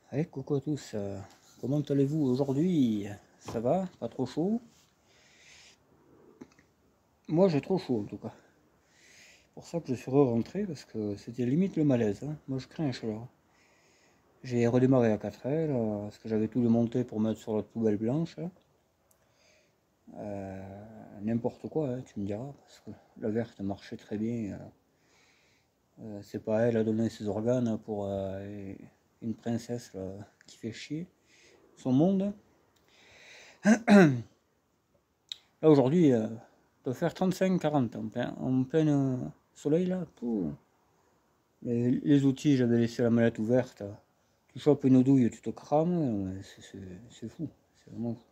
Hey, coucou à tous, comment allez-vous aujourd'hui? Ça va? Pas trop chaud? Moi j'ai trop chaud en tout cas. Pour ça que je suis rentré parce que c'était limite le malaise, hein. Moi je crains la chaleur. J'ai redémarré à 4h parce que j'avais tout démonté pour mettre sur la poubelle blanche, là. N'importe quoi, hein, tu me diras, parce que la verte marchait très bien. C'est pas elle à donner ses organes pour une princesse là, qui fait chier son monde. Là aujourd'hui, doit faire 35-40 en plein soleil là. Les outils, j'avais laissé la mallette ouverte. Tu chopes une douille, tu te crames. C'est fou. C'est vraiment fou.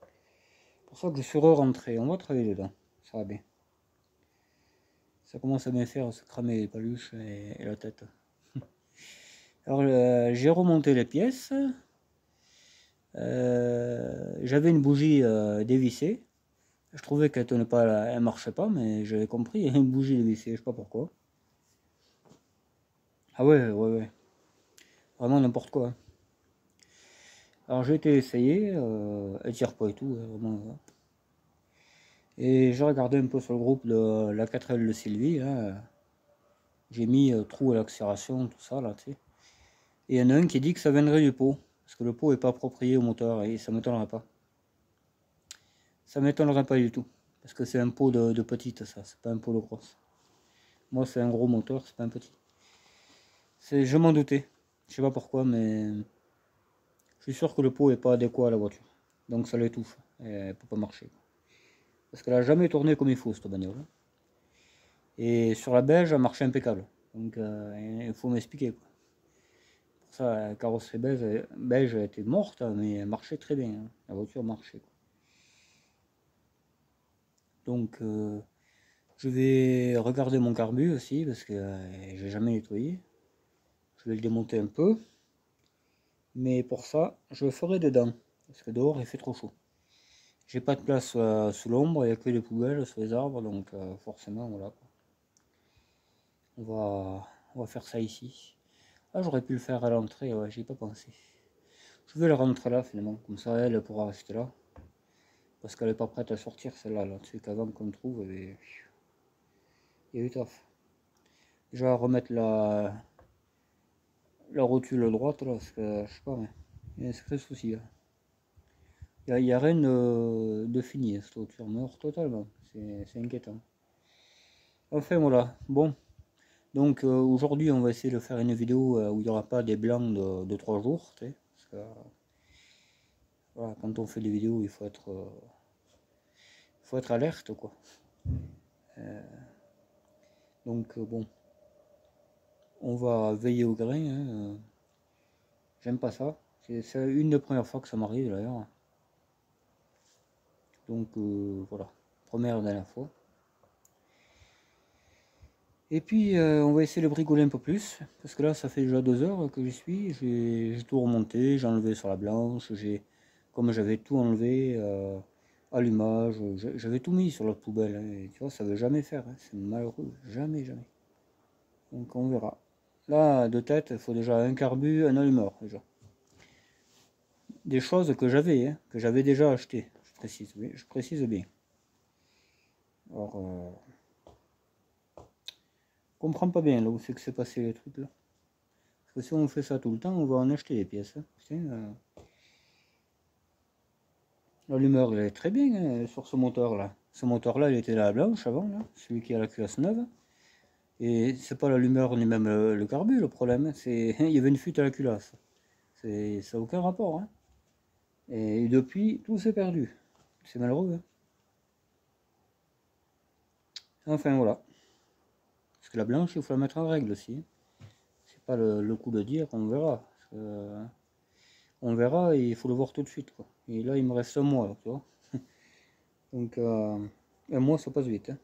C'est pour ça que je suis re-rentré. On va travailler dedans. Ça va bien. Ça commence à bien faire se cramer les paluches et la tête. Alors j'ai remonté les pièces. J'avais une bougie dévissée. Je trouvais qu'elle tenait pas, elle marchait pas, mais j'avais compris, il y a une bougie dévissée, je sais pas pourquoi. Ah ouais, ouais, ouais. Vraiment n'importe quoi. Alors j'ai été essayer, elle tire pas et tout, vraiment. Et j'ai regardé un peu sur le groupe de la 4L de Sylvie, hein. J'ai mis trou à l'accélération, tout ça là, tu sais. Et il y en a un qui dit que ça viendrait du pot, parce que le pot est pas approprié au moteur, et ça m'étonnerait pas. Ça m'étonnerait pas du tout, parce que c'est un pot de petite, ça, c'est pas un pot de grosse. Moi c'est un gros moteur, c'est pas un petit. Je m'en doutais, je sais pas pourquoi, mais je suis sûr que le pot est pas adéquat à la voiture. Donc ça l'étouffe, et elle peut pas marcher. Parce qu'elle a jamais tourné comme il faut cette bagnole. Et sur la beige, elle marchait impeccable. Donc il faut m'expliquer. Pour ça, la carrosserie beige était morte, mais elle marchait très bien, hein. La voiture marchait, quoi. Donc je vais regarder mon carbu aussi, parce que j'ai jamais nettoyé. Je vais le démonter un peu. Mais pour ça, je le ferai dedans. Parce que dehors, il fait trop chaud. J'ai pas de place sous l'ombre, il n'y a que des poubelles sous les arbres, donc forcément, voilà, quoi. On va faire ça ici. Ah, j'aurais pu le faire à l'entrée, ouais, j'y ai pas pensé. Je vais le rentrer là finalement, comme ça elle pourra rester là. Parce qu'elle est pas prête à sortir celle-là, là. Tu sais qu'avant qu'on trouve, il y a eu taf. Déjà remettre la rotule droite là, parce que je sais pas, mais il y a un sacré souci là. Il y a rien de fini, cette voiture meurt totalement, c'est inquiétant. Enfin voilà, bon. Donc aujourd'hui on va essayer de faire une vidéo où il n'y aura pas des blancs de 3 jours, tu sais, parce que voilà, quand on fait des vidéos il faut être alerte quoi. Donc bon, on va veiller au grain, hein. J'aime pas ça. C'est une des premières fois que ça m'arrive d'ailleurs. Donc voilà, première et dernière fois. Et puis on va essayer de bricoler un peu plus, parce que là ça fait déjà 2 heures que j'y suis. J'ai tout remonté, j'ai enlevé sur la blanche, comme j'avais tout enlevé, allumage, j'avais tout mis sur la poubelle, hein, et tu vois, ça veut jamais faire, hein, c'est malheureux, jamais, jamais. Donc on verra. Là, de tête, il faut déjà un carbu, un allumeur déjà. Des choses que j'avais, hein, que j'avais déjà acheté, je précise bien. Alors, je comprends pas bien là où c'est que c'est passé les trucs là. Parce que si on fait ça tout le temps, on va en acheter des pièces, hein. Putain, l'allumeur il est très bien, hein, sur ce moteur là. Ce moteur là il était là à blanche avant, là, celui qui a la culasse neuve. Et c'est pas l'allumeur ni même le carbu le problème, hein, c'est il y avait une fuite à la culasse. Ça n'a aucun rapport, hein. Et depuis, tout s'est perdu. C'est malheureux, hein. Enfin voilà. Parce que la blanche, il faut la mettre en règle aussi. C'est pas le coup de dire, on verra. On verra et il faut le voir tout de suite, quoi. Et là, il me reste un mois, là, tu vois. Donc, un mois, ça passe vite, hein.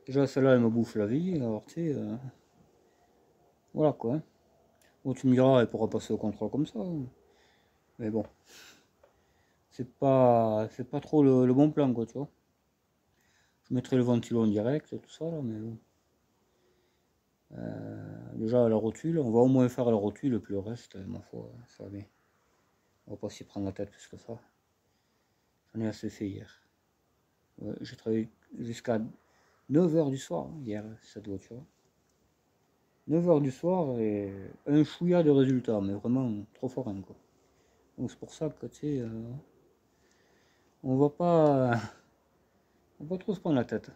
Déjà, celle-là, elle me bouffe la vie. Alors, tu sais, voilà, quoi, hein. Bon, tu me diras, elle pourra passer au contrôle comme ça, hein. Mais bon, c'est pas trop le bon plan, quoi, tu vois. Je mettrai le ventilo en direct, tout ça, là, mais bon. Déjà la rotule, on va au moins faire la rotule, puis le reste, ma foi, ça va bien. On va pas s'y prendre la tête plus que ça. J'en ai assez fait hier. Ouais, j'ai travaillé jusqu'à 9 h du soir hier, cette voiture. 9 h du soir et un chouïa de résultats, mais vraiment trop fort quoi. Donc c'est pour ça que tu sais, on va pas, on va pas trop se prendre la tête.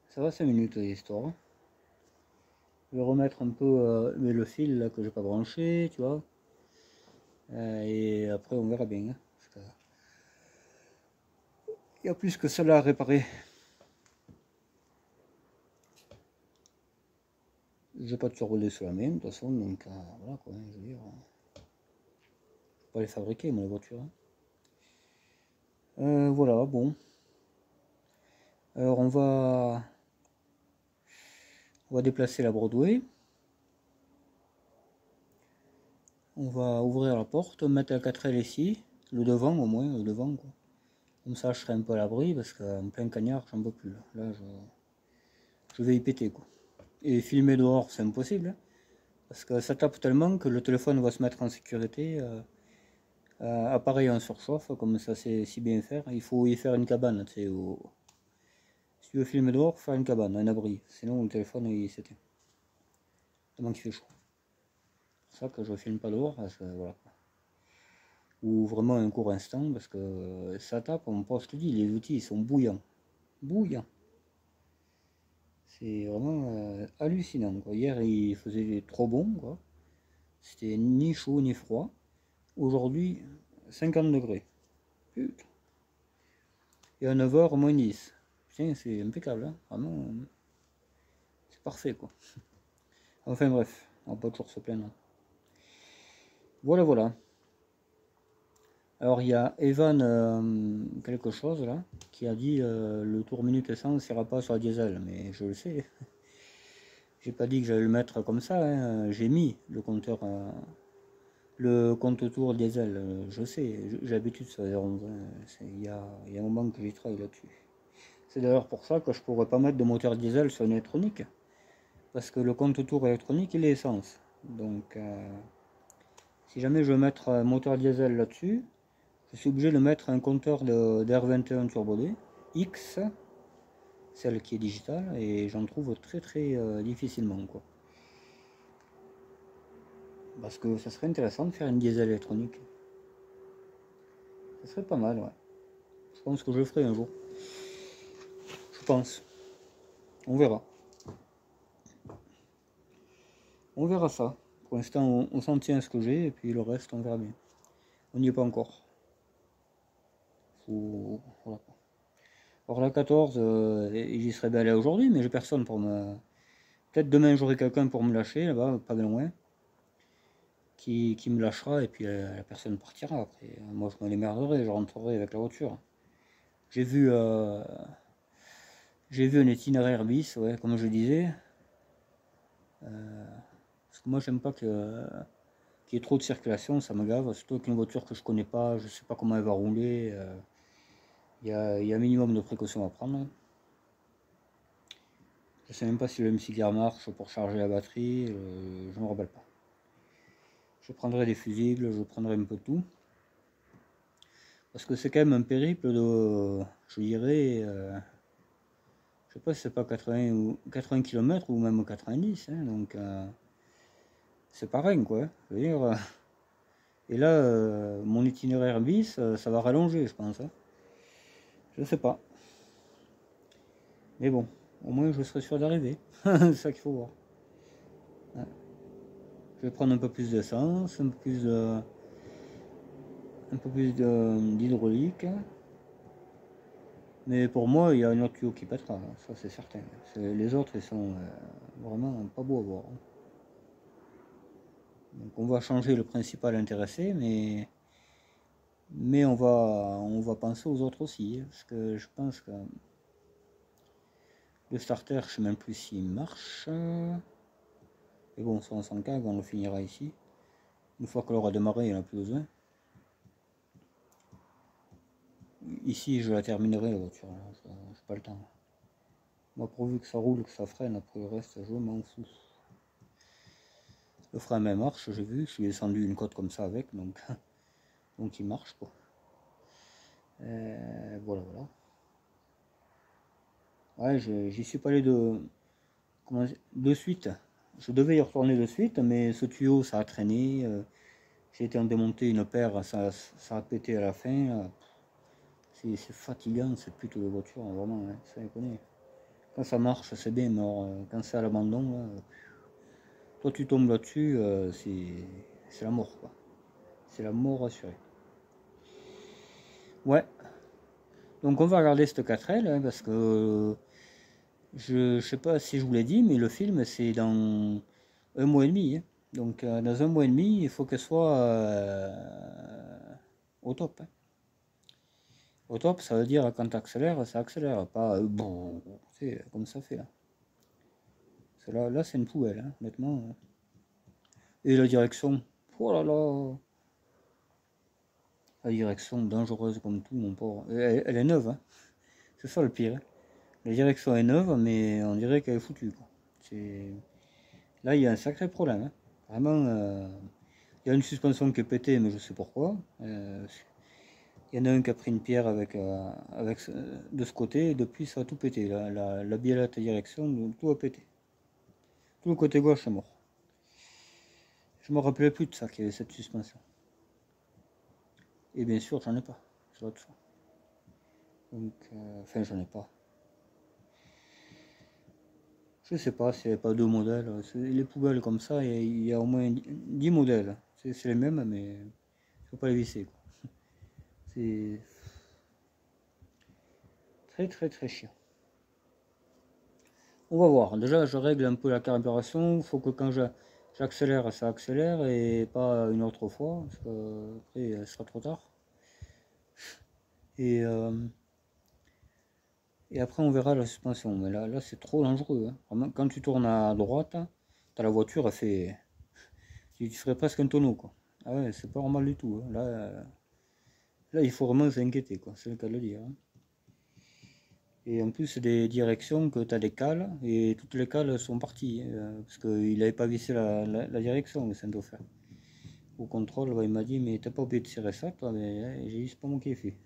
Ça va 5 minutes l'histoire. Je vais remettre un peu le fil là que j'ai pas branché, tu vois. Et après on verra bien. Hein, parce que il y a plus que cela à réparer. J'ai pas de survolé sur la main de toute façon, donc voilà quoi, je veux dire. Je vais pas les fabriquer moi les voitures. Voilà, bon. Alors on va déplacer la Broadway. On va ouvrir la porte, mettre la 4L ici, le devant au moins, le devant quoi. Comme ça je serai un peu à l'abri parce qu'en plein cagnard j'en peux plus. Là je vais y péter quoi. Et filmer dehors c'est impossible. Hein, parce que ça tape tellement que le téléphone va se mettre en sécurité. Appareil en surchauffe, comme ça c'est si bien faire. Il faut y faire une cabane. Tu sais, si tu veux filmer dehors, faire une cabane, un abri. Sinon le téléphone il s'éteint. Tellement qu'il fait chaud. C'est pour ça que je filme pas dehors. Parce que, voilà. Ou vraiment un court instant parce que ça tape, je te dis, les outils ils sont bouillants. Bouillants. C'est vraiment hallucinant. Quoi. Hier il faisait trop bon, quoi. C'était ni chaud ni froid. Aujourd'hui, 50 degrés. Putain. Et à 9 h, moins 10. Putain, c'est impeccable. Hein. Vraiment, c'est parfait, quoi. Enfin bref, on va pas toujours se plaindre. Voilà, voilà. Alors il y a Evan quelque chose là qui a dit le tour minute essence ira pas sur la diesel, mais je le sais. J'ai pas dit que j'allais le mettre comme ça, hein. J'ai mis le compteur, le compte tour diesel, je sais, j'ai l'habitude sur les 11. Il y a un moment que j'y travaille là-dessus. C'est d'ailleurs pour ça que je pourrais pas mettre de moteur diesel sur une électronique, parce que le compte tour électronique il est essence. Donc si jamais je veux mettre un moteur diesel là-dessus, je suis obligé de mettre un compteur d'R21 Turbo D X, celle qui est digitale, et j'en trouve très très difficilement quoi. Parce que ça serait intéressant de faire une diesel électronique. Ça serait pas mal, ouais. Je pense que je le ferai un jour. Je pense. On verra. On verra ça. Pour l'instant, on s'en tient à ce que j'ai, et puis le reste, on verra bien. On n'y est pas encore. Voilà. Alors la 14, j'y serais bien allé aujourd'hui, mais j'ai personne pour me... Peut-être demain j'aurai quelqu'un pour me lâcher, là-bas, pas bien loin. Qui me lâchera, et puis la personne partira. Après, moi je me démerderai, je rentrerai avec la voiture. J'ai vu un itinéraire bis, ouais, comme je disais. Parce que moi j'aime pas qu'il y ait trop de circulation, ça me gave. Surtout avec une voiture que je connais pas, je sais pas comment elle va rouler. Il y a un minimum de précautions à prendre. Je sais même pas si le M6 marche pour charger la batterie, je me rappelle pas. Je prendrai des fusibles, je prendrai un peu de tout. Parce que c'est quand même un périple de, je dirais, je sais pas si c'est pas 80 km ou même 90, hein, donc c'est pareil quoi. Je veux dire, et là, mon itinéraire bis, ça va rallonger, je pense. Hein. Je sais pas. Mais bon, au moins je serai sûr d'arriver. C'est ça qu'il faut voir. Ouais. Je vais prendre un peu plus d'essence, un peu plus d'hydraulique. Mais pour moi, il y a un autre tuyau qui pètera, ça c'est certain. Les autres, ils sont vraiment pas beaux à voir. Donc on va changer le principal intéressé, mais on va penser aux autres aussi. Parce que je pense que le starter, je sais même plus s'il marche. Mais bon, ça on s'en cague, on le finira ici. Une fois qu'elle aura démarré, il n'y en a plus besoin. Ici, je la terminerai la voiture, j'ai pas le temps. Moi, pourvu que ça roule, que ça freine, après le reste, je m'en fous. Le frein même marche, j'ai vu, je suis descendu une côte comme ça avec, donc, donc il marche quoi. Voilà, voilà. Ouais, j'y suis pas allé de suite. Je devais y retourner de suite, mais ce tuyau, ça a traîné. J'ai été en démonter une paire, ça a pété à la fin. C'est fatigant, cette putain de voiture, hein, vraiment, hein, ça déconne. Quand ça marche, c'est bien, mais alors, quand c'est à l'abandon, toi tu tombes là-dessus, c'est la mort, quoi. C'est la mort assurée. Ouais, donc on va regarder cette 4L, hein, parce que je sais pas si je vous l'ai dit, mais le film c'est dans un mois et demi, hein. Donc dans un mois et demi, il faut qu'elle soit au top, hein. Au top, ça veut dire quand tu accélères, ça accélère, pas bon, c'est comme ça fait là. Là, c'est une poubelle, hein, honnêtement. Et la direction, oh là là, la direction dangereuse comme tout, mon pauvre. Elle est neuve, hein. C'est ça le pire, hein. La direction est neuve, mais on dirait qu'elle est foutue, quoi. Là, il y a un sacré problème, hein. Vraiment, il y a une suspension qui est pétée, mais je sais pourquoi. Il y en a un qui a pris une pierre de ce côté, et depuis ça a tout pété. La biellette direction, tout a pété. Tout le côté gauche est mort. Je me rappelais plus de ça, qu'il y avait cette suspension. Et bien sûr, j'en ai pas. Donc, enfin, j'en ai pas. Je sais pas s'il n'y avait pas deux modèles. Les poubelles comme ça, il y a au moins 10 modèles. C'est les mêmes, mais il ne faut pas les visser, quoi. C'est très très très chiant. On va voir. Déjà, je règle un peu la carburation. Il faut que quand j'accélère, ça accélère et pas une autre fois, parce que après, ce sera trop tard. Et, euh, et après, on verra la suspension. Mais là c'est trop dangereux, hein. Vraiment, quand tu tournes à droite, t'as la voiture, elle fait. Tu ferais presque un tonneau, quoi. Ah ouais, c'est pas normal du tout, hein. Là, il faut vraiment s'inquiéter, quoi. C'est le cas de le dire, hein. Et en plus, c'est des directions que tu as des cales, et toutes les cales sont parties, parce qu'il n'avait pas vissé la direction, le Saint-Dauphin. Au contrôle, il m'a dit, mais t'as pas oublié de tirer ça, toi? Mais j'ai dit, c'est pas moi qui ai fait.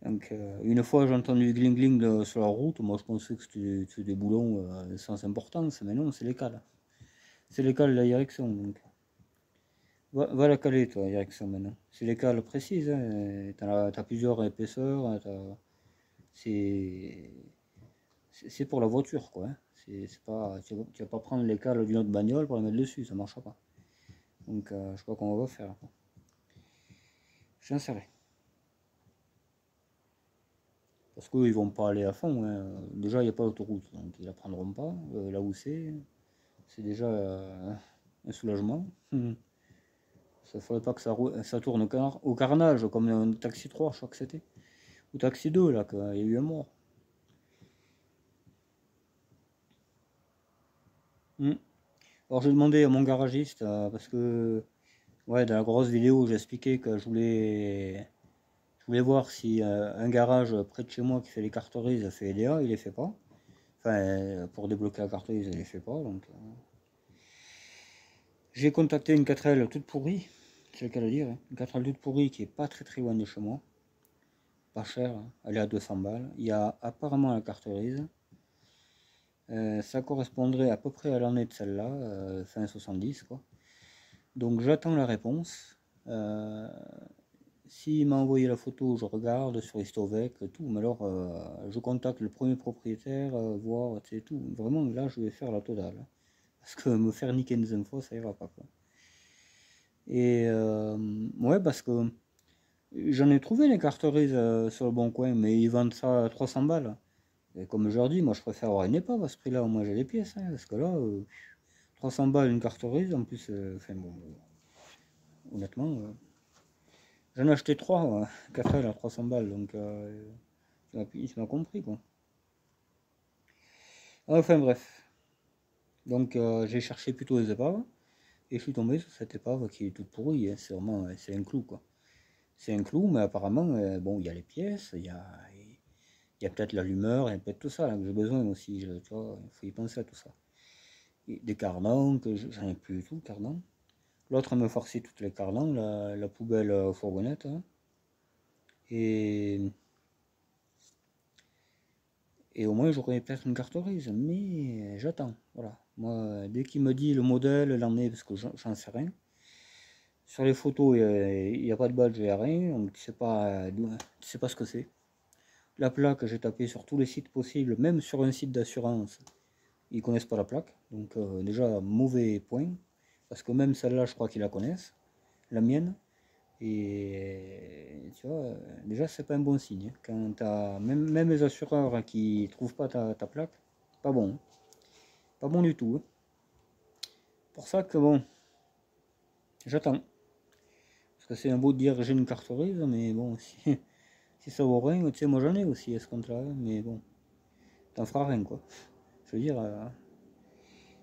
Donc, une fois, j'ai entendu gling gling sur la route. Moi, je pensais que c'était des boulons sans importance, mais non, c'est les cales. C'est les cales de la direction. Donc, va la caler, toi, la direction maintenant. C'est les cales précises, hein. T'as plusieurs épaisseurs. C'est c'est pour la voiture, quoi, hein. C'est pas, tu vas pas prendre les cales d'une autre bagnole pour les mettre dessus, ça marchera pas. Donc, je sais pas comment on va faire, quoi. J'en sais rien. Parce qu'eux, ils vont pas aller à fond, hein. Déjà, il n'y a pas d'autoroute, donc ils la prendront pas. Là où c'est déjà un soulagement. Ça ne faudrait pas que ça tourne au carnage, comme un Taxi 3, je crois que c'était. Ou Taxi 2, là, qu'il y a eu un mort. Hmm. Alors, j'ai demandé à mon garagiste, parce que, ouais, dans la grosse vidéo, j'ai expliqué que je voulais voir si un garage près de chez moi qui fait les carteries fait EDA, il les fait pas. Enfin, pour débloquer la carterise, il les fait pas, donc. J'ai contacté une 4L toute pourrie, c'est le cas de dire, hein. Une 4L toute pourrie qui est pas très très loin de chez moi. Pas cher, hein. Elle est à 200 balles. Il y a apparemment la carterise. Ça correspondrait à peu près à l'année de celle-là, fin 70 quoi. Donc j'attends la réponse. S'il m'a envoyé la photo, je regarde sur Istovec, tout. Mais alors, je contacte le premier propriétaire, voir, c'est tout. Vraiment, là, je vais faire la totale, hein. Parce que me faire niquer des infos, ça ira pas, quoi. Et ouais, parce que j'en ai trouvé les carteries sur le bon coin, mais ils vendent ça à 300 balles. Et comme je leur dis, moi je préfère avoir une épave à ce prix-là, au moins j'ai les pièces, hein, parce que là, 300 balles une carterise, en plus, enfin bon, honnêtement, j'en ai acheté 3, 4 à 300 balles, donc il m'a compris, quoi. Enfin bref, donc j'ai cherché plutôt les épaves, et je suis tombé sur cette épave qui est toute pourrie, hein. C'est vraiment, c'est un clou, quoi. C'est un clou, mais apparemment, bon, il y a les pièces, il y a Il y a peut-être l'allumeur, il y a peut-être tout ça là, que j'ai besoin aussi, tu vois, il faut y penser à tout ça. Et des carnans, que j'en ai plus du tout, carnans. L'autre me farcit toutes les carnans, la poubelle fourgonnette. Hein. Et, et au moins j'aurai peut-être une carte grise, mais j'attends. Voilà. Moi, dès qu'il me dit le modèle, l'année, parce que j'en sais rien. Sur les photos, il n'y a pas de badge, il n'y a rien, donc tu sais pas ce que c'est. La plaque, j'ai tapé sur tous les sites possibles, même sur un site d'assurance, ils connaissent pas la plaque. Donc déjà, mauvais point, parce que même celle-là, je crois qu'ils la connaissent, la mienne. Et tu vois, déjà, c'est pas un bon signe. Quand t'as, même les assureurs qui trouvent pas ta plaque, pas bon. Pas bon du tout. Hein. Pour ça que bon, j'attends. Parce que c'est un beau de dire j'ai une carte grise, mais bon, si ça vaut rien, tu sais, moi j'en ai aussi à ce compte-là, mais bon, t'en feras rien quoi. Je veux dire,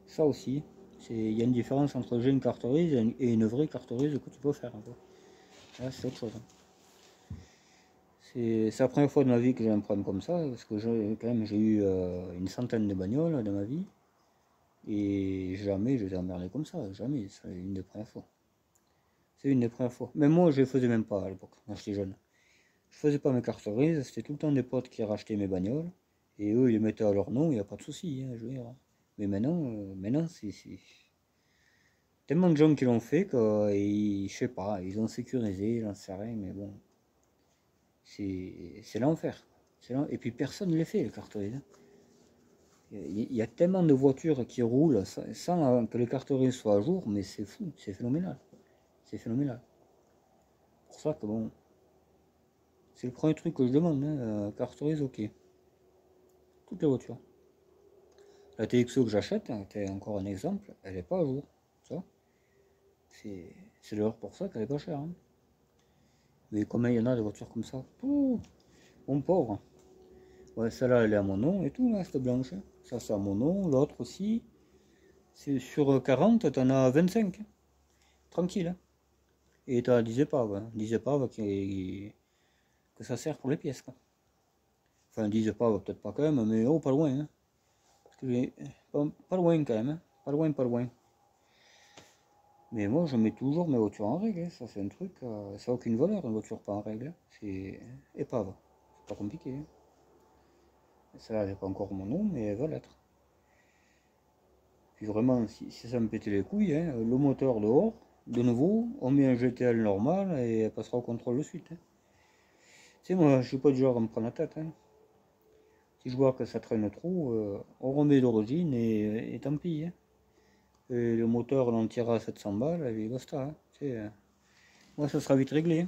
ça aussi, il y a une différence entre j'ai une carte grise et une vraie carte grise que tu peux faire. Quoi. Là, c'est autre chose. C'est la première fois de ma vie que j'ai un problème comme ça, parce que j'ai eu une centaine de bagnoles dans ma vie, et jamais je les ai emmerdés comme ça, jamais, c'est une des premières fois. C'est une des premières fois. Même moi, je les faisais même pas à l'époque, quand j'étais jeune. Je faisais pas mes cartes grises, c'était tout le temps des potes qui rachetaient mes bagnoles, et eux, ils les mettaient à leur nom, il n'y a pas de souci, hein, je veux dire. Mais maintenant c'est tellement de gens qui l'ont fait que, je sais pas, ils ont sécurisé, j'en sais rien, mais bon, c'est l'enfer. Et puis personne ne les fait, les cartes grises. Il y a tellement de voitures qui roulent sans que les cartes grises soient à jour, mais c'est fou, c'est phénoménal. C'est phénoménal. Pour ça que bon, c'est le premier truc que je demande, hein, carte grise, ok. Toutes les voitures. La TXO que j'achète, hein, c'est encore un exemple, elle n'est pas à jour. Ça, c'est d'ailleurs pour ça qu'elle est pas chère. Hein. Mais combien il y en a de voitures comme ça? Ouh, mon pauvre. Ouais, celle-là, elle est à mon nom et tout, là, cette blanche. Ça, c'est à mon nom. L'autre aussi. C'est sur 40, t'en as 25. Tranquille. Hein. Et t'as 10 épaves. Hein. 10 épaves que ça sert pour les pièces. Quoi. Enfin, 10 épaves, peut-être pas quand même, mais oh, pas loin. Hein. Parce que pas loin quand même. Hein. Pas loin, pas loin. Mais moi, je mets toujours mes voitures en règle. Hein. Ça, c'est un truc. Ça n'a aucune valeur, une voiture pas en règle. Hein. C'est épave. C'est pas compliqué. Hein. Celle-là, n'est pas encore mon nom, mais elle va l'être. Puis vraiment, si ça me pétait les couilles, hein, le moteur dehors, de nouveau, on met un GTL normal et elle passera au contrôle de suite. Hein. Tu sais, moi, je suis pas du genre à me prendre la tête. Hein. Si je vois que ça traîne trop, on remet d'origine et tant pis. Hein. Et le moteur, on en tirera à 700 balles et basta. Hein. Tu sais, moi, ça sera vite réglé.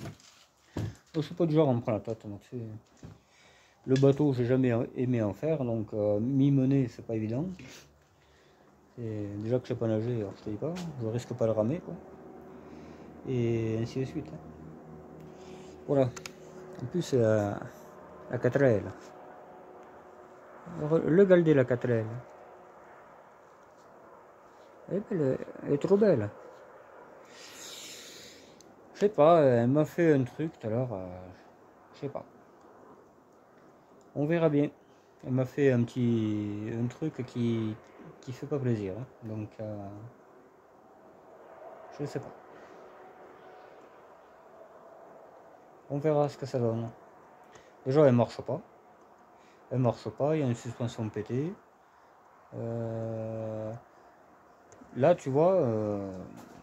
Hein. Je suis pas du genre à me prendre la tête. Moi, tu sais. Le bateau, j'ai jamais aimé en faire, donc m'y mener, c'est pas évident. Et déjà que je sais pas nager, alors je te dis pas, je risque pas de ramer quoi. Et ainsi de suite. Hein. Voilà. En plus c'est la 4L. Le Galdé la 4L. Elle est belle, elle est trop belle. Je sais pas, elle m'a fait un truc tout à l'heure, je sais pas. On verra bien. Elle m'a fait un truc qui fait pas plaisir. Hein. Donc je sais pas. On verra ce que ça donne. Déjà elle marche pas. Elle marche pas, il y a une suspension pétée. Là tu vois,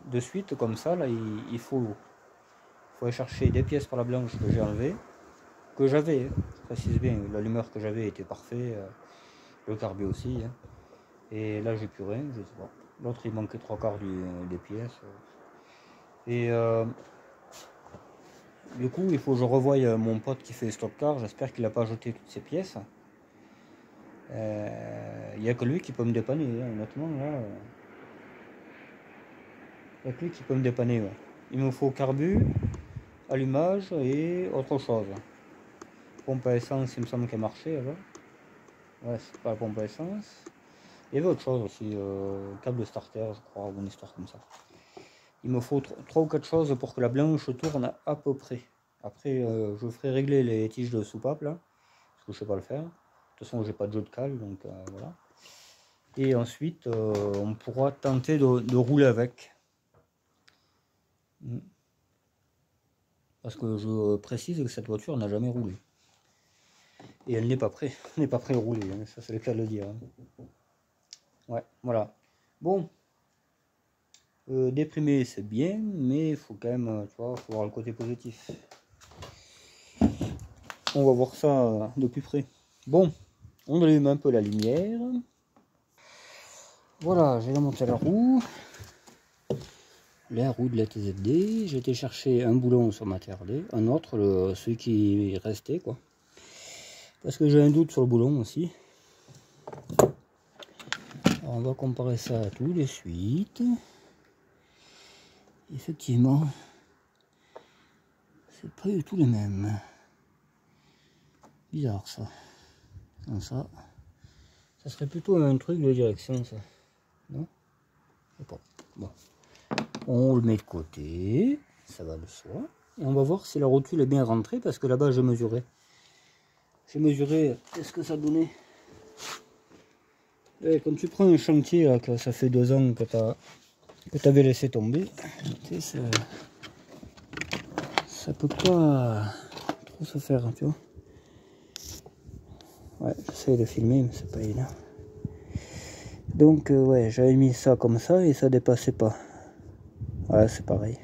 de suite comme ça, là il faut aller chercher des pièces pour la blanche que j'ai enlevées, que j'avais, hein, je précise bien, l'allumeur que j'avais était parfait, le carbu aussi. Hein. Et là j'ai plus rien, je sais pas. L'autre il manquait 3/4 des pièces. Et du coup il faut que je revoie mon pote qui fait les stock car, j'espère qu'il n'a pas jeté toutes ses pièces. Il n'y a que lui qui peut me dépanner, hein, honnêtement là. Il n'y a que lui qui peut me dépanner. Ouais. Il me faut carbu, allumage et autre chose. Pompe à essence, il me semble qu'elle marchait alors. Ouais, c'est pas la pompe à essence. Il y avait autre chose aussi, câble starter, je crois, ou une histoire comme ça. Il me faut 3 ou 4 choses pour que la blanche tourne à peu près. Après, je ferai régler les tiges de soupape là. que je sais pas le faire. De toute façon, j'ai pas de jeu de cale, donc voilà. Et ensuite, on pourra tenter de rouler avec. Parce que je précise que cette voiture n'a jamais roulé. Et elle n'est pas prête, n'est pas prête à rouler, hein, ça c'est le cas de le dire. Hein. Ouais, voilà. Bon, déprimer c'est bien, mais il faut quand même, tu vois, faut voir le côté positif. On va voir ça de plus près. Bon, on allume un peu la lumière. Voilà, j'ai monté la roue de la TZD. J'ai été chercher un boulon sur ma TRD, un autre, celui qui restait, quoi. Parce que j'ai un doute sur le boulon aussi. Alors on va comparer ça tout de suite. Effectivement, c'est pas du tout les mêmes. Bizarre ça. Comme ça serait plutôt un truc de direction, ça. Non? Je sais pas. Bon. On le met de côté, ça va de soi. Et on va voir si la rotule est bien rentrée, parce que là-bas j'ai mesuré. J'ai mesuré, qu'est-ce que ça donnait. Et quand tu prends un chantier, là, que ça fait 2 ans que tu avais laissé tomber, tu sais, ça peut pas trop se faire, tu vois. Ouais, j'essaie de filmer, mais c'est pas évident. Donc, ouais, j'avais mis ça comme ça et ça dépassait pas. Ouais, c'est pareil.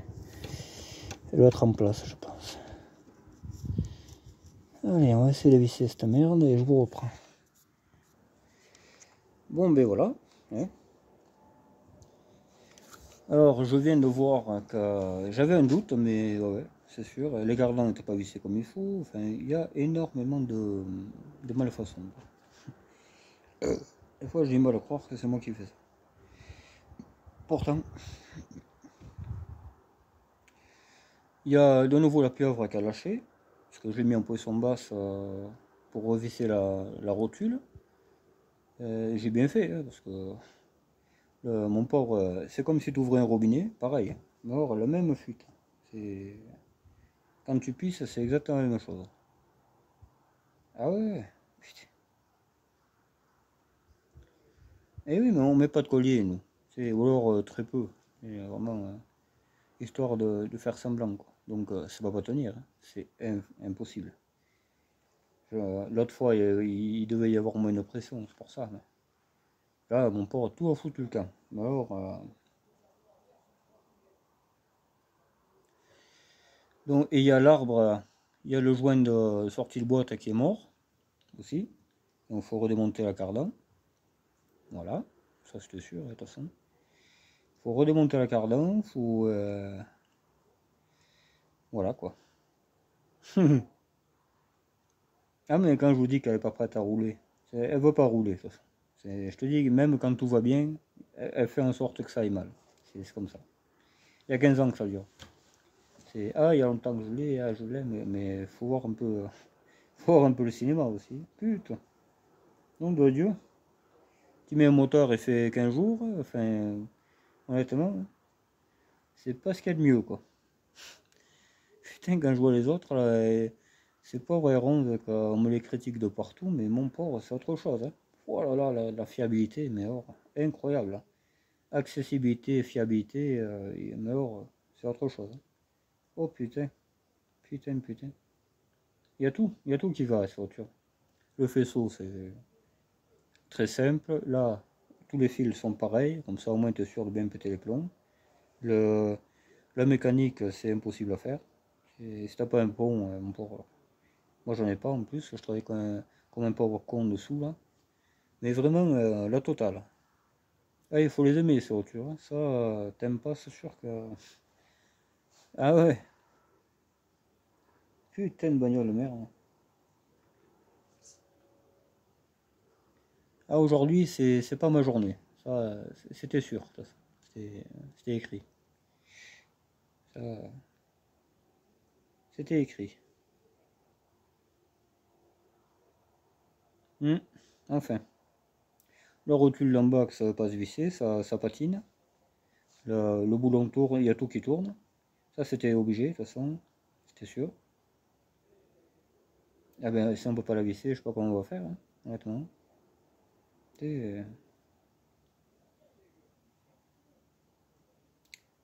Ça doit être en place, je pense. Allez, on va essayer de visser cette merde et je vous reprends. Bon, ben voilà. Hein. Alors, je viens de voir que j'avais un doute, mais ouais, c'est sûr. Les gardants n'étaient pas vissés comme il faut. Enfin, il y a énormément de malfaçons. Des fois, j'ai du mal à croire que c'est moi qui fais ça. Pourtant, il y a de nouveau la pieuvre qui a lâché, parce que je l'ai mis en position basse pour revisser la rotule. J'ai bien fait, hein, parce que mon pauvre, c'est comme si tu ouvrais un robinet, pareil. Alors, la même fuite. Quand tu pisses, c'est exactement la même chose. Ah ouais, putain. Eh oui, mais on met pas de collier, nous. Ou alors très peu. Et, vraiment, histoire de faire semblant, quoi. Donc, ça va pas tenir. Hein. C'est impossible. L'autre fois, il devait y avoir moins de pression, c'est pour ça. Mais là, mon pauvre, tout a foutu le camp. Mais alors, donc, et il y a l'arbre, il y a le joint de sortie de boîte qui est mort aussi. Donc, il faut redémonter la cardan. Voilà, ça c'était sûr, de toute façon. Il faut redémonter la cardan, faut. Voilà quoi. Ah, mais quand je vous dis qu'elle n'est pas prête à rouler, elle ne veut pas rouler, de toute façon. Je te dis, même quand tout va bien, elle fait en sorte que ça aille mal. C'est comme ça. Il y a 15 ans que ça dure. Ah, il y a longtemps que je l'ai, ah, je l'aime, mais faut voir un peu. Faut voir un peu le cinéma aussi. Putain. Nom de Dieu. Tu mets un moteur et fait 15 jours, enfin, honnêtement, c'est pas ce qu'il y a de mieux, quoi. Putain, quand je vois les autres, là, ces pauvres rondes, on me les critique de partout, mais mon pauvre, c'est autre chose. Hein. Oh là là, la fiabilité, mais or, incroyable. Hein. Accessibilité, fiabilité, mais or, c'est autre chose. Hein. Oh putain, putain. Il y a tout qui va à cette voiture. Le faisceau, c'est très simple. Là, tous les fils sont pareils, comme ça au moins tu es sûr de bien péter les plombs. La mécanique, c'est impossible à faire. Si t'as pas un pont, mon pauvre. Moi j'en ai pas en plus, je travaille comme un pauvre con dessous là. Mais vraiment la totale. Ah, il faut les aimer ces voitures. Hein. Ça, t'aimes pas, c'est sûr que. Ah ouais. Putain de bagnole, merde. Ah, aujourd'hui, c'est pas ma journée. Ça, c'était sûr. C'était écrit. Ça, c'était écrit. Enfin. La rotule d'en bas, que ça ne veut pas se visser, ça patine. Le boulon tourne, il y a tout qui tourne. Ça, c'était obligé, de toute façon. C'était sûr. Ah ben si on peut pas la visser, je sais pas comment on va faire, hein, honnêtement.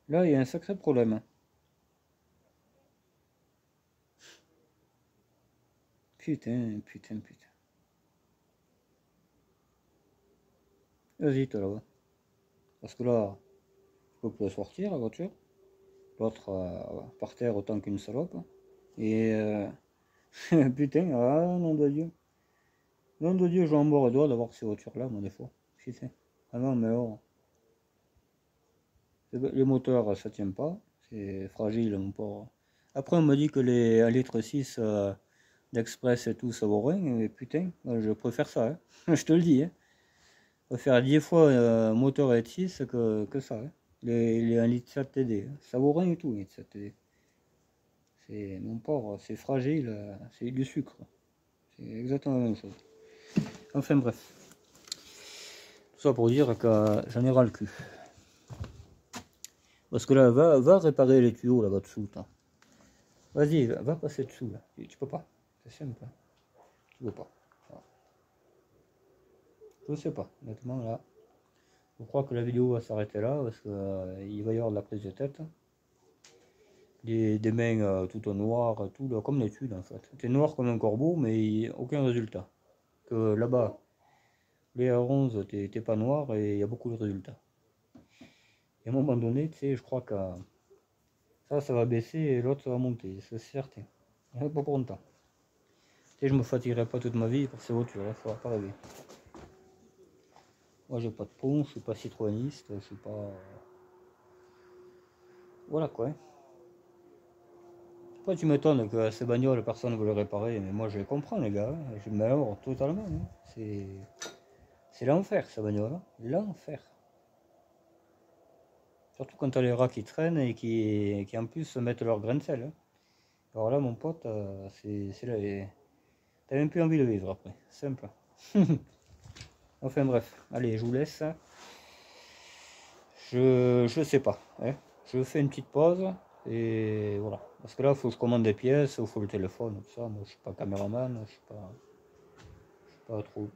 Là, il y a un sacré problème, hein. Putain, putain, putain. Vas-y, toi là-bas. Parce que là, je peux plus sortir la voiture. L'autre par terre autant qu'une salope. Et putain, ah nom de Dieu. Nom de Dieu, je vais en bord et doigt d'avoir ces voitures-là, moi, des fois. Putain. Ah non, mais oh. Le moteur, ça tient pas. C'est fragile, mon pauvre. Après, on me dit que les 1,6 litre d'express et tout, ça vaut rien. Mais putain, je préfère ça, hein. Je te le dis, hein. Je préfère 10 fois moteur 1,6 que ça, hein. Les 1,7 litre TD, hein. Ça vaut rien du tout, 1,7 litre TD. C'est, mon pauvre, c'est fragile, c'est du sucre. C'est exactement la même chose. Enfin bref. Tout ça pour dire que j'en ai ras le cul. Parce que là, va réparer les tuyaux là-bas dessous. Vas-y, va passer dessous là. Tu peux pas. C'est simple. Tu peux pas. Voilà. Je sais pas. Honnêtement là. Je crois que la vidéo va s'arrêter là parce qu'il va y avoir de la prise de tête. Des mains tout en noir, tout là, comme l'étude en fait. T'es noir comme un corbeau, mais aucun résultat. Que là-bas, les R11, t'es pas noir et il y a beaucoup de résultats. Et à un moment donné, tu sais, je crois que ça va baisser et l'autre ça va monter, c'est certain. Pas pour longtemps. Tu sais, je me fatiguerai pas toute ma vie pour ces voitures, il faudra pas rêver. Moi j'ai pas de pont, je suis pas citroëniste, je suis pas. Voilà quoi. Après tu m'étonnes que ces bagnoles personne ne veut les réparer, mais moi je les comprends les gars, hein. Je m'améliore totalement, hein. C'est l'enfer ces bagnoles, hein. L'enfer. Surtout quand t'as les rats qui traînent et qui en plus mettent leur grain de sel, hein. Alors là mon pote, c'est là. T'as même plus envie de vivre après, simple. Enfin bref, allez, je vous laisse. Je sais pas, hein. Je fais une petite pause et voilà. Parce que là, il faut que je commande des pièces, il faut le téléphone, tout ça. Moi, je suis pas caméraman, je suis pas trop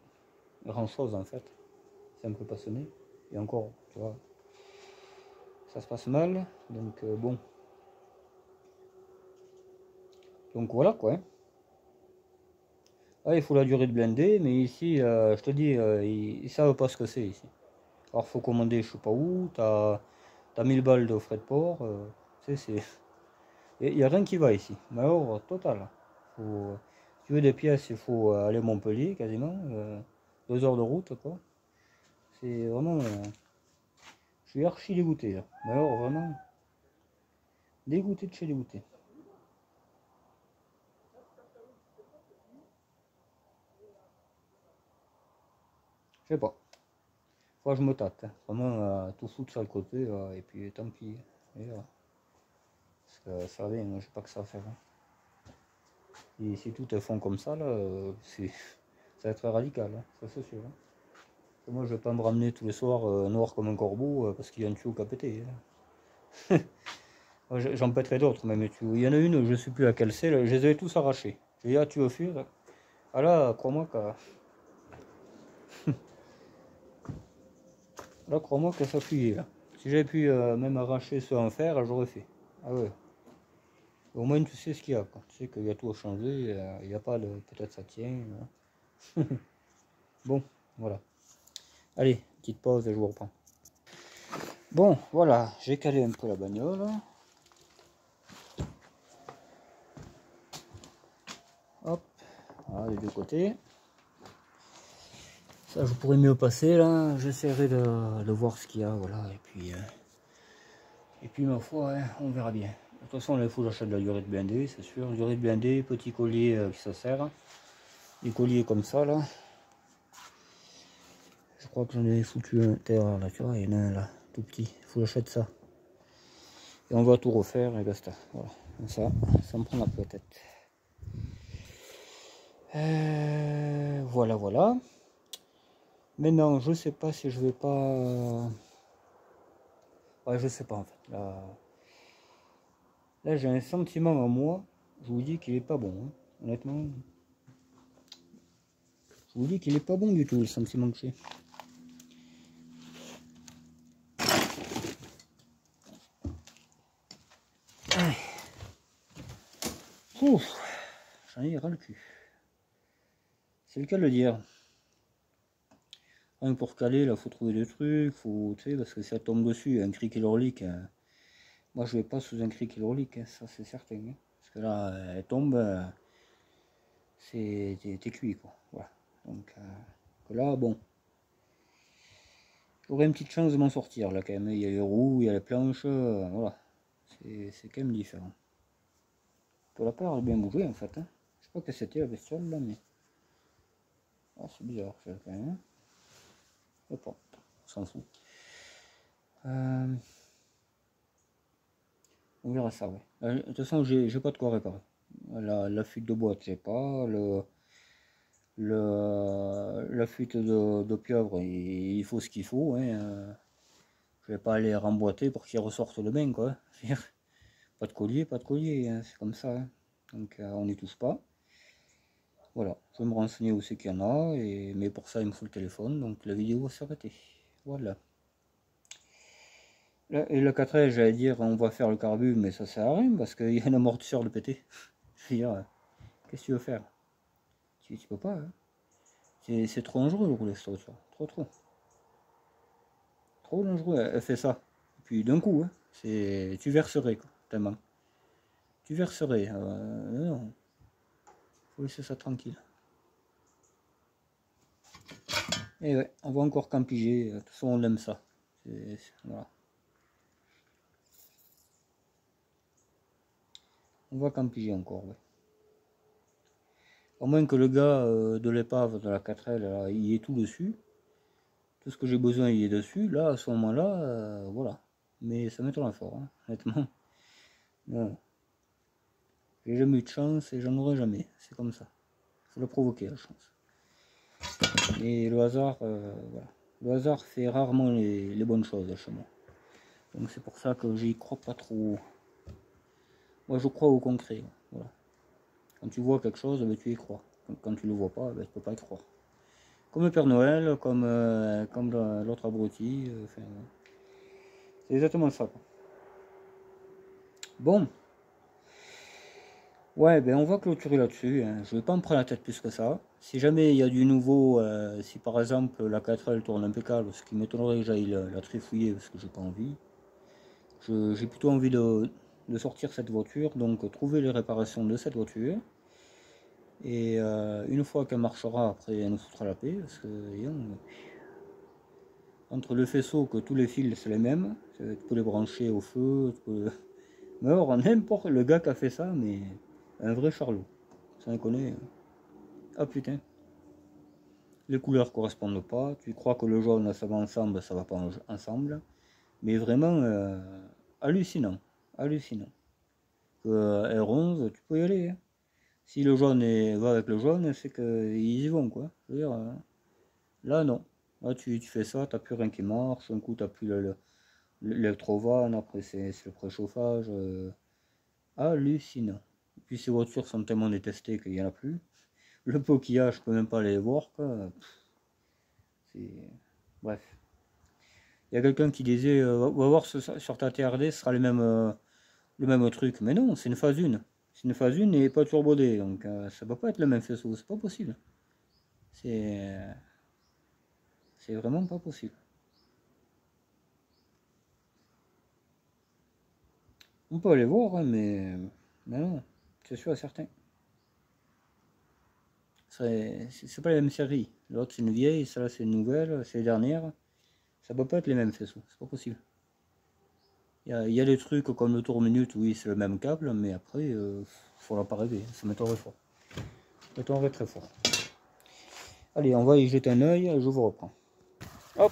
grand chose en fait. C'est un peu passionné. Et encore, tu vois, ça se passe mal. Donc bon. Donc voilà quoi, hein. Ah, il faut la durée de blindé, mais ici, je te dis, ils savent pas ce que c'est ici. Alors faut commander je sais pas où, t'as 1000 balles de frais de port, tu sais, c'est. Il n'y a rien qui va ici. Malheur total. Faut, si tu veux des pièces, il faut aller à Montpellier quasiment. 2 heures de route quoi. C'est vraiment. Je suis archi dégoûté là. Malheur vraiment. Dégoûté de chez dégoûté. Je sais pas. Faut que je me tâte, hein. Vraiment tout foutre sur le côté et puis tant pis. Et, parce que ça va, moi je sais pas que ça va faire, hein. Et si tout est fond comme ça là, ça va être radical, hein. Ça c'est sûr, hein. Moi, je vais pas me ramener tous les soirs noir comme un corbeau parce qu'il y a un tuyau qui a pété, hein. J'en pèterai d'autres, même tuyaux. Il y en a une, je ne sais plus laquelle c'est, je les avais tous arrachés. J'ai dit, ah, tu veux fuir? Ah là, crois-moi que. Là, crois-moi que ça fuyait, là. Si j'avais pu même arracher ceux en fer, j'aurais fait. Ah ouais. Au moins, tu sais ce qu'il y a, quoi. Tu sais qu'il y a tout à changer, il n'y a pas de. Peut-être ça tient, hein. Bon, voilà. Allez, petite pause et je vous reprends. Bon, voilà, j'ai calé un peu la bagnole. Hop, voilà, les deux côtés. Ça, je pourrais mieux passer là. J'essaierai de voir ce qu'il y a, voilà. Et puis ma foi, hein, on verra bien. De toute façon, là, il faut que j'achète de la durée de blindé, c'est sûr. Durée de blindé, petit collier qui se sert. Des colliers comme ça là. Je crois que j'en ai foutu un intérieur là, tu vois, il y en a un là, tout petit. Il faut que j'achète ça. Et on va tout refaire et basta. Voilà. Comme ça me prend la tête. Voilà, voilà. Maintenant, je sais pas si je vais pas. Ouais, je sais pas en fait. Là j'ai un sentiment en moi. Je vous dis qu'il est pas bon, hein. Honnêtement, Je vous dis qu'il est pas bon du tout le sentiment que j'ai. Ouf, j'en ai ras le cul. C'est le cas de le dire. Rien pour caler, là, faut trouver des trucs, faut, tu sais, parce que si ça tombe dessus, un cric hydraulique, moi je vais pas sous un cric hydraulique, hein, ça c'est certain. Hein, parce que là, elle tombe, t'es cuit, quoi. Voilà. Donc là, bon. J'aurais une petite chance de m'en sortir, là, quand même. Il y a les roues, il y a les planches, voilà. C'est quand même différent. Pour la part, elle a bien bougé, en fait. Hein. Je sais pas que c'était la bestiole, là, mais... Ah, c'est bizarre, ça, quand même. Hein. Hop, on s'en fout. On verra ça, ouais. De toute façon, j'ai pas de quoi réparer. La fuite de boîte, j'ai pas. La fuite de pieuvre, il faut ce qu'il faut. Hein. Je vais pas aller remboîter pour qu'il ressorte demain, quoi. Pas de collier, hein. C'est comme ça. Hein. Donc, on n'y touche pas. Voilà, je vais me renseigner où c'est qu'il y en a, mais pour ça il me faut le téléphone, donc la vidéo va s'arrêter. Voilà. Là, et le 4L, j'allais dire on va faire le carbu, mais ça sert à rien parce qu'il y a un amortisseur de pété. Je veux dire, qu'est-ce que tu veux faire? Tu peux pas. Hein. C'est trop dangereux de rouler cette voiture. Trop. Trop dangereux, elle fait ça. Et puis d'un coup, hein, tu verserais quoi, tellement. Tu verserais. Non. Faut laisser ça tranquille. Et ouais, on va encore campiger. De toute façon, on aime ça. Voilà. On va campiger encore, ouais. À moins que le gars de l'épave de la 4L, là, il est tout dessus. Tout ce que j'ai besoin, il est dessus. Là, à ce moment-là, voilà. Mais ça m'étonne fort, hein, honnêtement. Non. J'ai jamais eu de chance et j'en aurai jamais. C'est comme ça. Faut le provoquer, la chance. Et le hasard, voilà. Le hasard fait rarement les bonnes choses chez moi. Donc c'est pour ça que j'y crois pas trop. Moi, je crois au concret. Voilà. Quand tu vois quelque chose, ben, tu y crois. Quand tu le vois pas, ben, tu peux pas y croire. Comme le Père Noël, comme l'autre abruti. C'est exactement ça. Quoi. Bon. Ouais, ben on va clôturer là-dessus. Hein. Je vais pas me prendre la tête plus que ça. Si jamais il y a du nouveau, si par exemple la 4L tourne impeccable, ce qui m'étonnerait que j'aille la trifouiller parce que j'ai pas envie. J'ai plutôt envie de sortir cette voiture, donc trouver les réparations de cette voiture. Et une fois qu'elle marchera, après elle nous foutra la paix, parce que entre le faisceau que tous les fils c'est les mêmes, tu peux les brancher au feu, mais alors n'importe le gars qui a fait ça, mais un vrai charlot, ça en connaît. Ah putain, les couleurs correspondent pas, tu crois que le jaune ça va ensemble, ça va pas ensemble, mais vraiment hallucinant. R11, tu peux y aller. Hein. Si le jaune va avec le jaune, c'est qu'ils y vont quoi. Je veux dire, là non. Là tu fais ça, t'as plus rien qui marche, un coup t'as plus l'électrovan, après c'est le préchauffage. Hallucinant. Et puis ces voitures sont tellement détestées qu'il n'y en a plus. Le peu qu'il y a, je peux même pas les voir quoi. Bref. Il y a quelqu'un qui disait va voir sur ta TRD, ce sera le même truc. Mais non, c'est une phase 1. C'est une phase 1 et pas turbodé. Donc ça peut pas être le même faisceau, c'est pas possible. C'est vraiment pas possible. On peut aller voir, hein, mais non, c'est sûr et certain. C'est pas la même série. L'autre c'est une vieille, celle-là c'est une nouvelle, c'est les dernières. Ça peut pas être les mêmes faisceaux, c'est pas possible. Il y a des trucs comme le tour minute, oui, c'est le même câble, mais après, faut pas rêver, ça m'étonnerait fort. Ça m'étonnerait très fort. Allez, on va y jeter un œil, je vous reprends. Hop.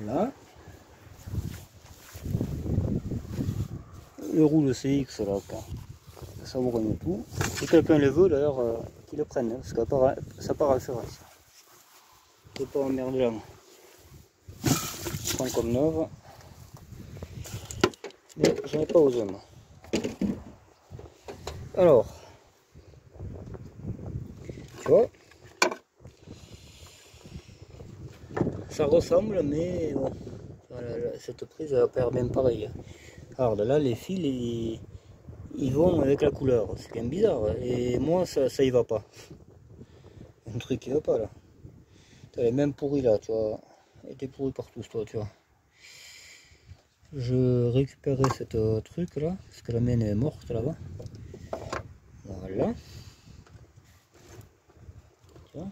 Là. Le roue de CX, là, quoi. Ça vous remet tout. Si quelqu'un les veut, d'ailleurs, qu'il le prenne, hein, parce que ça part à référence. C'est pas emmerder là. Je prends comme neuve. Mais j'en ai pas besoin moi. Alors, tu vois, ça ressemble, mais bon, voilà, cette prise elle perd bien pareil. Alors là, les fils, ils vont avec la couleur, c'est quand même bizarre. Et moi, ça y va pas. Un truc qui va pas là. Elle est même pourrie là, tu vois. Elle était pourrie partout, toi, tu vois. Je récupérais cette truc là, parce que la mienne est morte là-bas. Voilà. Tu vois.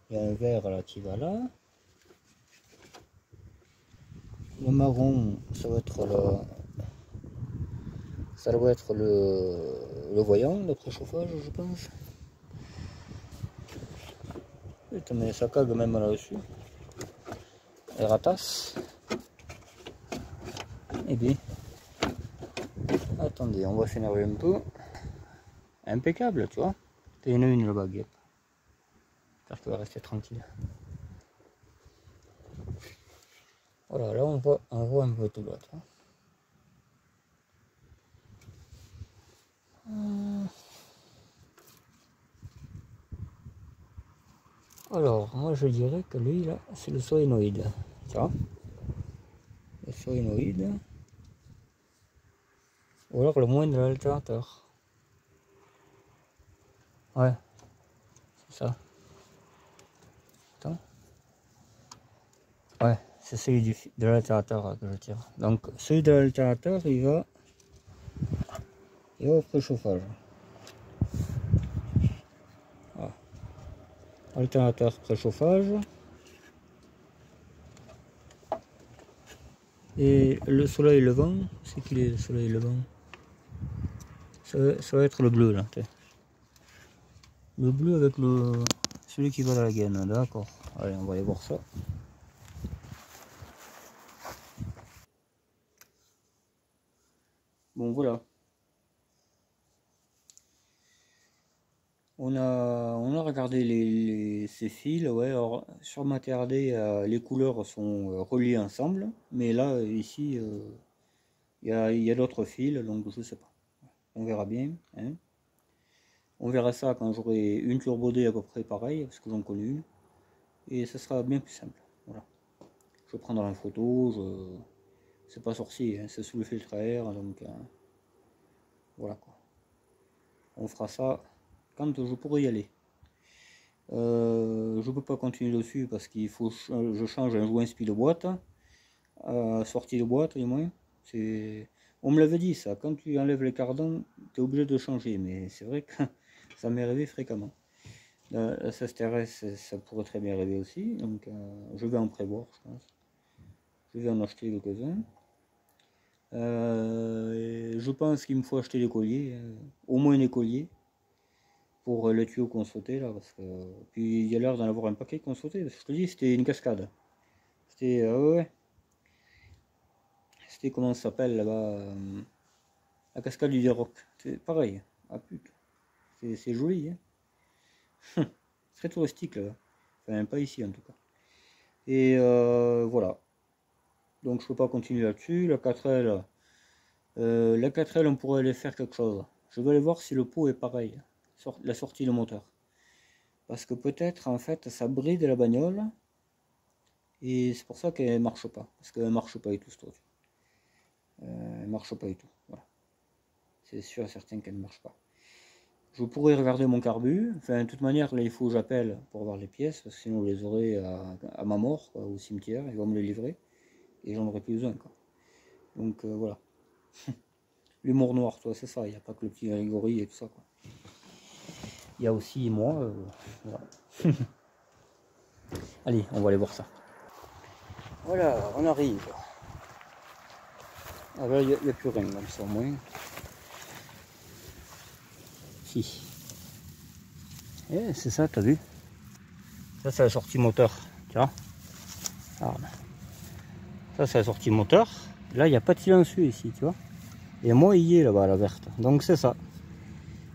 Il y a un vert là qui va là. Le marron, ça va être ça doit être le voyant, le préchauffage, je pense. Putain, mais ça cague même là-dessus. Les ratasses. Et bien, attendez, on va s'énerver un peu. Impeccable, tu vois. Il y en a une là-bas, guêpe. J'espère qu'elle va rester tranquille. Voilà, là on voit un peu tout là, tu vois. Alors, moi je dirais que lui là, c'est le solénoïde. Tu vois, le solénoïde. Ou alors le moins de l'altérateur. Ouais, c'est ça. Attends. Ouais, c'est celui de l'altérateur que je tire. Donc celui de l'altérateur, il va au préchauffage. Voilà. Alternateur préchauffage. Et le soleil levant, c'est qu'il est le soleil levant. Ça va être le bleu là. Le bleu avec celui qui va dans la gaine, d'accord. Allez, on va aller voir ça. Bon voilà. On a regardé ces fils, ouais. Alors, sur ma TRD, les couleurs sont reliées ensemble, mais là, ici, il y a d'autres fils, donc je sais pas. On verra bien. Hein. On verra ça quand j'aurai une Turbo D à peu près pareil, parce que j'en connais une. Et ça sera bien plus simple. Voilà. Je prendrai en photo, c'est pas sorcier, hein, c'est sous le filtre à air, donc voilà quoi. On fera ça quand je pourrai y aller. Je peux pas continuer dessus parce qu'il faut que je change un joint speed de boîte, sortie de boîte du moins. On me l'avait dit ça, quand tu enlèves les cardans, tu es obligé de changer, mais c'est vrai que ça m'est arrivé fréquemment. La SSTRS, ça pourrait très bien arriver aussi, donc je vais en prévoir, je pense. Je vais en acheter quelques-uns. Je pense qu'il me faut acheter des colliers, au moins des colliers, pour les tuyaux qu'on sautait là, parce que puis il y a l'air d'en avoir un paquet qu'on sautait, parce que je te dis, c'était une cascade. C'était, ouais, c'était comment ça s'appelle là-bas, la cascade du Rock. C'est pareil, ah putain, c'est joli, hein. Très touristique là-bas, enfin pas ici en tout cas. Et voilà, donc je peux pas continuer là-dessus. La 4L, on pourrait aller faire quelque chose. Je vais aller voir si le pot est pareil, la sortie de moteur. Parce que peut-être en fait ça bride la bagnole. Et c'est pour ça qu'elle marche pas. Parce qu'elle marche pas et tout ce truc. Elle marche pas et tout. Voilà. C'est sûr et certain qu'elle ne marche pas. Je pourrais regarder mon carbu. Enfin, de toute manière, là il faut que j'appelle pour avoir les pièces. Parce que sinon je les aurai à ma mort, quoi, au cimetière. Ils vont me les livrer. Et j'en aurai plus besoin, quoi. Donc voilà. L'humour noir, toi, c'est ça. Il n'y a pas que le petit Grégory et tout ça, quoi. Il y a aussi moi. Voilà. Allez, on va aller voir ça. Voilà, on arrive. Ah ben, il n'y a plus rien, comme ça au moins. Si. Eh, c'est ça, t'as vu? Ça, c'est la sortie moteur. Tu vois? Ça, c'est la sortie moteur. Là, il n'y a pas de silencieux ici, tu vois? Et moi, il y est là-bas, la verte. Donc, c'est ça.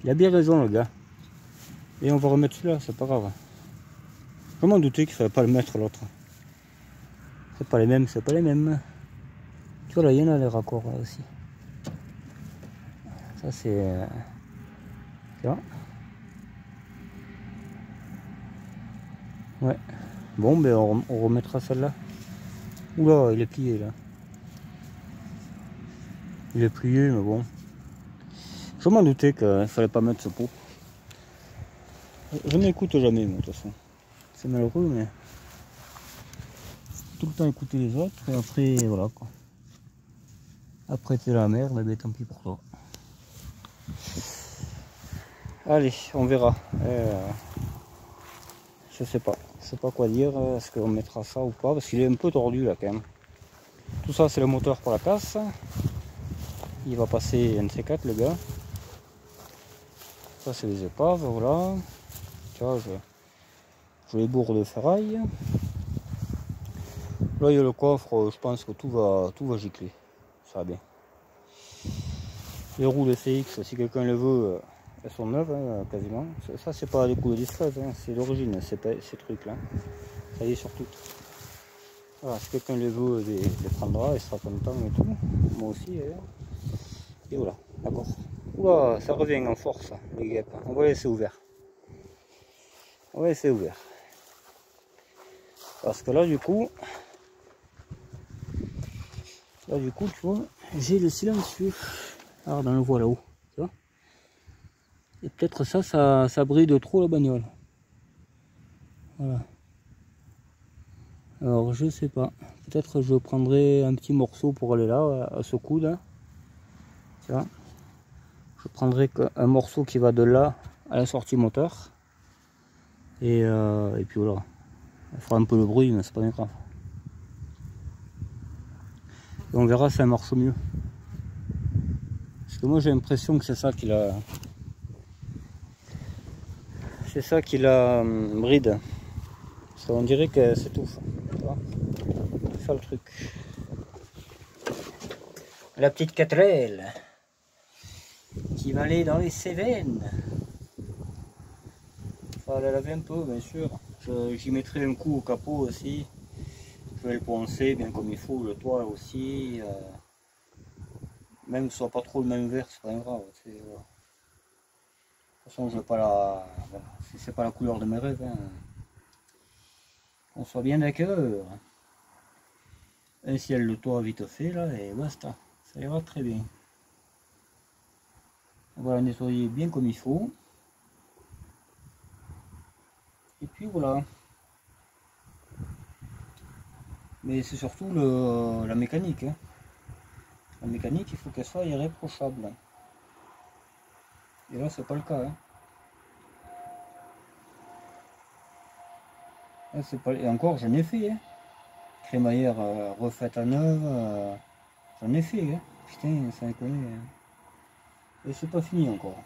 Il a bien raison, le gars. Et on va remettre celui-là, c'est pas grave. Je m'en doutais qu'il ne fallait pas le mettre, l'autre. C'est pas les mêmes, c'est pas les mêmes. Tu vois, là, il y en a les raccords là aussi. Ça c'est... tu vois. Ouais. Bon, ben on remettra celle-là. Oula, il est plié là. Il est plié, mais bon. Je m'en doutais qu'il fallait pas mettre ce pot. Je n'écoute jamais, moi, de toute façon. C'est malheureux, mais... tout le temps écouter les autres, et après, voilà, quoi. Après, t'es la merde, mais tant pis pour toi. Allez, on verra. Je sais pas quoi dire. Est-ce qu'on mettra ça ou pas? Parce qu'il est un peu tordu, là, quand même. Tout ça, c'est le moteur pour la casse. Il va passer un de ces quatre, le gars. Ça, c'est les épaves, voilà. Tu vois, je les bourre de ferraille. Là, il y a le coffre, je pense que tout va gicler. Ça va bien. Les roues de CX, si quelqu'un le veut, elles sont neuves, hein, quasiment. Ça, c'est pas des coups de discrète, hein, c'est l'origine, ces trucs-là. Ça y est, surtout. Voilà, si quelqu'un les veut, les prendra, il sera content et tout. Moi aussi, d'ailleurs. Et voilà, d'accord. Oula, ça revient en force, les guêpes. On va laisser ouvert. On va laisser ouvert. Parce que là, du coup, tu vois, j'ai le silencieux. Alors, dans le voie là-haut, tu vois. Et peut-être ça bride trop la bagnole. Voilà. Alors, je sais pas. Peut-être je prendrai un petit morceau pour aller là, à ce coude. Là. Tu vois. Je prendrai un morceau qui va de là à la sortie moteur. Et puis voilà. Il fera un peu le bruit, mais c'est pas bien grave. Et on verra si ça marche mieux. Parce que moi j'ai l'impression que c'est ça qui la... c'est ça qui la bride. Parce qu'on dirait que c'est tout. C'est ça le truc. La petite 4L qui va aller dans les Cévennes. Il va la laver un peu, bien sûr. J'y mettrai un coup au capot aussi. Je vais le poncer bien comme il faut, le toit aussi. Même que ce soit pas trop le même vert, c'est pas grave. De toute façon, je veux pas la... Voilà, c'est pas la couleur de mes rêves. Hein. On soit bien d'accord. Un ciel le toit vite fait là et basta. Ça ira très bien. On va la nettoyer bien comme il faut. Et puis voilà. Mais c'est surtout la mécanique. Hein. La mécanique, il faut qu'elle soit irréprochable. Et là, c'est pas le cas. Hein. Là, pas... Et encore, j'en ai fait. Hein. Crémaillère refaite à neuve. J'en ai fait. Hein. Putain, ça déconne. Hein. Et c'est pas fini encore.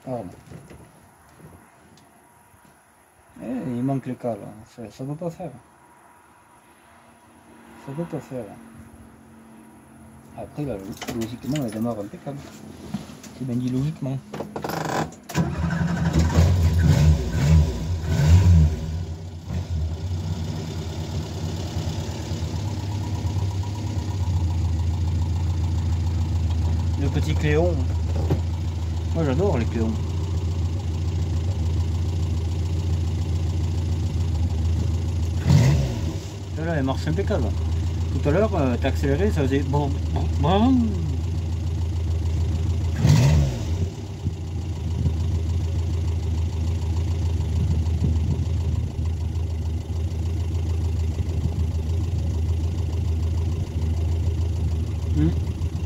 Ah, bon. Il manque les cas là. Ça peut pas faire. Ça peut pas faire. Après là, logiquement, elle démarre impeccable. C'est bien dit logiquement. Le petit Cléon. Moi j'adore les Cléons. Là, elle marche impeccable. Tout à l'heure, t'as accéléré, ça faisait bon.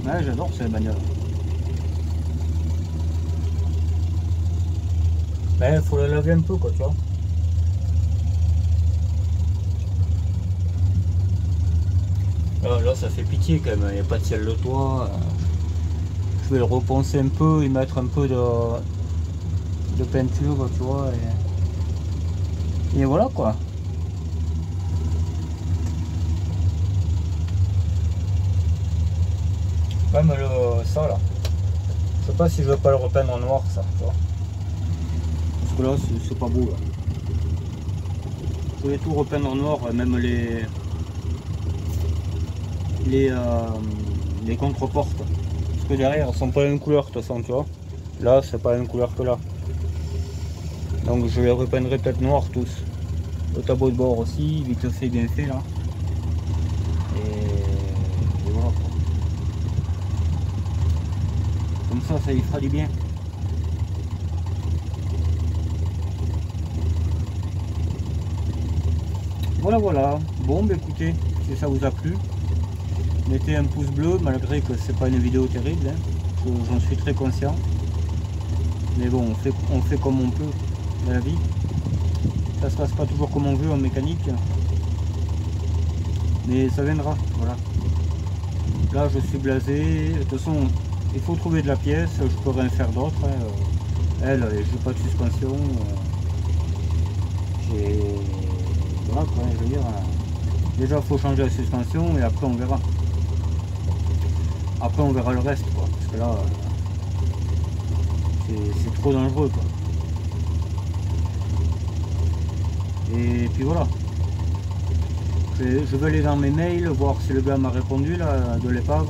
Ouais, j'adore ces bagnoles. Ben, faut la laver un peu, quoi, tu vois. Là, ça fait pitié quand même, il n'y a pas de ciel de toit. Je vais le reponcer un peu et mettre un peu de peinture, tu vois. Et voilà quoi. Même ça là. Je sais pas si je veux pas le repeindre en noir, ça, tu vois. Parce que là, c'est pas beau là. Je voulais tout repeindre en noir, même les les contreportes. Parce que derrière, elles sont pas la même couleur de toute façon, tu vois. Là, c'est pas la même couleur que là. Donc je les repeindrai peut-être noir tous. Le tableau de bord aussi, vite fait, bien fait là. Et voilà quoi. Comme ça y fera du bien. Voilà, voilà. Bon, bah écoutez, si ça vous a plu, mettez un pouce bleu, malgré que c'est pas une vidéo terrible, hein. J'en suis très conscient. Mais bon, on fait comme on peut dans la vie. Ça se passe pas toujours comme on veut en mécanique. Mais ça viendra, voilà. Là, je suis blasé. De toute façon, il faut trouver de la pièce. Je peux rien faire d'autre. Hein. Elle, j'ai pas de suspension. J'ai... Voilà quoi, je veux dire. Déjà, il faut changer la suspension et après, on verra. Après, on verra le reste, quoi. Parce que là, c'est trop dangereux, quoi. Et puis voilà. Je vais aller dans mes mails, voir si le gars m'a répondu là, de l'épave.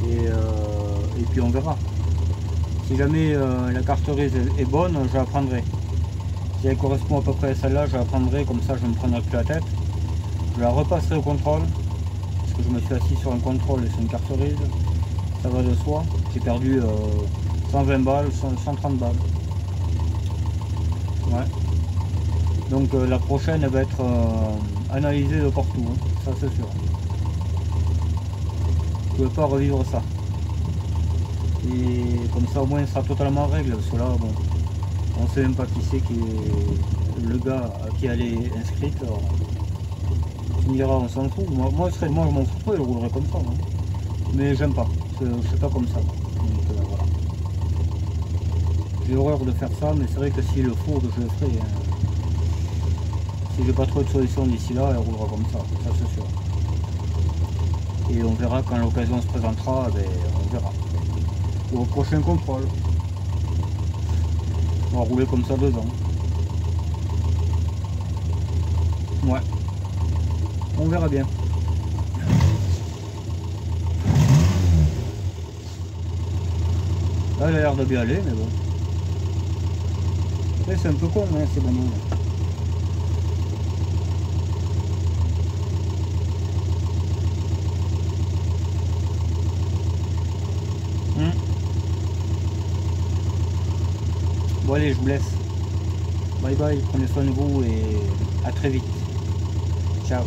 Et puis on verra. Si jamais la carterise est bonne, je la prendrai. Si elle correspond à peu près à celle-là, je la prendrai, comme ça je ne me prendrai plus la tête. Je la repasserai au contrôle. Parce que je me suis assis sur un contrôle et sur une carterise. Ça va de soi. J'ai perdu 120 balles, 130 balles. Ouais. Donc la prochaine elle va être analysée de partout, hein. Ça c'est sûr. Je ne pouvais pas revivre ça. Et comme ça au moins il sera totalement en règle, parce que là bon, on sait même pas qui c'est qui est le gars qui elle est inscrite. Alors, tu me diras on s'en fout. Moi je m'en fous, je roulerai comme ça. Hein. Mais j'aime pas, je suis pas comme ça. Donc voilà. J'ai horreur de faire ça, mais c'est vrai que s'il le faut, je le ferai. Hein. Si j'ai pas trop de solution d'ici là, elle roulera comme ça c'est sûr. Et on verra quand l'occasion se présentera, ben, on verra. Au prochain contrôle. On va rouler comme ça 2 ans. Ouais. On verra bien. Là, elle a l'air de bien aller, mais bon. Après, c'est un peu con, hein, ces bagnoles. Bon allez, je vous laisse. Bye bye, prenez soin de vous et à très vite. Ciao.